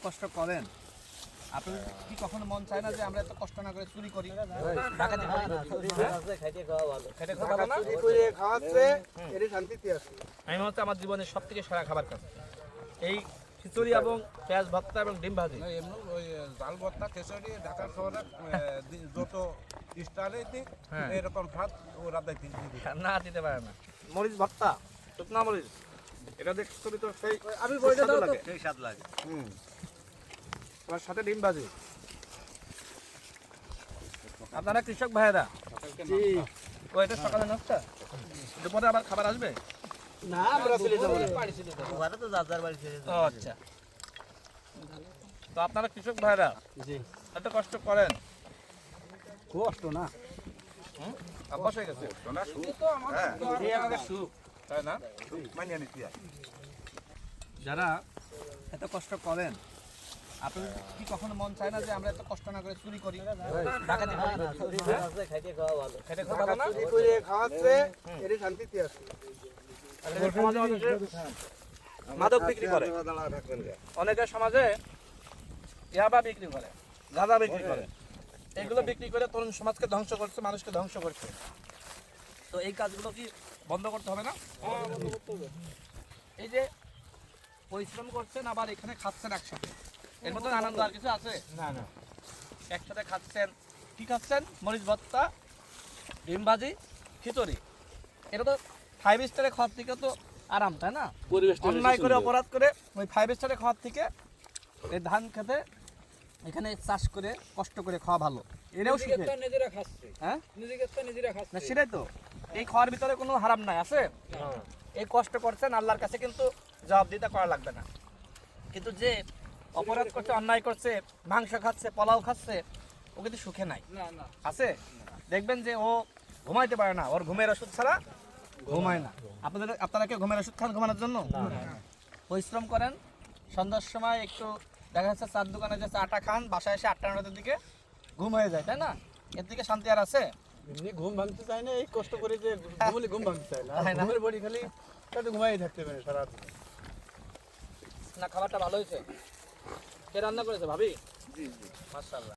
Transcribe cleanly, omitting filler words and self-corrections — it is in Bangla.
কষ্ট করেন, আপনাদের কি কখনো মন চায় না যে আমরা এত কষ্ট না করে চুরি করি? ডাকাতি করি? খেটে খাওয়া ভালো না? চুরি করে খাওয়াচ্ছে এর শান্তিতে আছে। আমি মনে হচ্ছে আমার জীবনের সব থেকে সেরা খাবার খাচ্ছি এই খিচুড়ি এবং পেঁয়াজ ভর্তা এবং ডিম ভাজি। এমনি ওই জাল ভর্তা খিচুড়ি ঢাকা শহরে যত স্টাইলে দিই এরকম স্বাদ ওরা দেখতে না দিতে পারে না। মরিচ ভর্তা, শুকনা মরিচ, এটা দেখ তুমি তো সেই আমি বইটা দাও তো। সেই স্বাদ লাগে। তোমার সাথে ডিম ভাজি। আপনারা কৃষক ভাইয়েরা, জি ও এটা সকালে নাস্তা, দুপুরে আবার খাবার আসবে? না আমরা চলে যাব। ওরা তো যার যার বাড়ি ছেড়ে ও আচ্ছা, তো আপনারা কৃষক ভাইয়েরা জি এত কষ্ট করেন, কষ্ট না। অভ্যাস হয়ে গেছে। এই আমাদের সুখ, তাই না? মানিয়ে নিতে যারা এত কষ্ট করেন, আপনাদের কি কখনো মন চায় না যে আমরা এত কষ্ট না করে চুরি করি? ডাকাতি করি? খেটে খাওয়া ভালো না? চুরি করে খাওয়াচ্ছে এর শান্তিতে আছে। আমাদের সমাজে অনেকে মাদক বিক্রি করে, অনেকে সমাজে ইয়াবা বিক্রি করে, গাঁজা বিক্রি করে, এগুলো বিক্রি করে তরুণ সমাজকে ধ্বংস করছে, মানুষকে ধ্বংস করছে। তো এই কাজগুলো কি বন্ধ করতে হবে না? এই যে পরিশ্রম করছেন আবার এখানে খাচ্ছেন একসাথে, এর মধ্যে আনন্দ আর কিছু আছে? না না একসাথে খাচ্ছেন, কি খাচ্ছেন? মরিচ ভর্তা, ডিম ভাজি, খিচুড়ি। এটা তো 5 স্টারে খাওয়ার থেকে তো আরাম, তাই না? অন্যায় করে অপরাধ করে ওই 5 স্টারে খাওয়ার থেকে এই ধান খেতে এখানে চাষ করে কষ্ট করে খাওয়া ভালো। এরাও শিখে, নিজেরা খাচ্ছে। হ্যাঁ নিজেকে তো নিজেরা না খাচ্ছে। সেটাই তো, এই খাওয়ার ভিতরে কোনো হারাম নাই আছে। এই কষ্ট করছেন আল্লাহর কাছে কিন্তু জবাবদিহিতা করা লাগবে না। কিন্তু যে অপরাধ করছে, অন্যায় করছে, মাংস খাচ্ছে, পোলাও খাচ্ছে, ও কিন্তু সুখে নাই না না আছে। দেখবেন যে ও ঘুমাইতে পারে না, ওর ঘুমের ওষুধ ছাড়া ঘুমায় না। আপনারা কি ঘুমের ওষুধ খান ঘুমানোর জন্য? পরিশ্রম করেন, সন্ধ্যার সময় একটু দেখা যাচ্ছে চার দোকানে যে চাটা খান, বাসায় এসে 8টা-9টার দিকে ঘুম হয়ে যায়, তাই না? এর দিকে শান্তি আর আছে? এমনি ঘুম ভাঙতে চায় না, এই কষ্ট করে যে ঘুমলে ঘুম ভাঙতে চায় না। তাই না? ঘুমের বড়ি খালি তাতে ঘুমাই থাকতে পারে সারা দিন। না খাবারটা ভালো হয়েছে? কে রান্না করেছে? ভাবি? জি জি, মাশাআল্লাহ।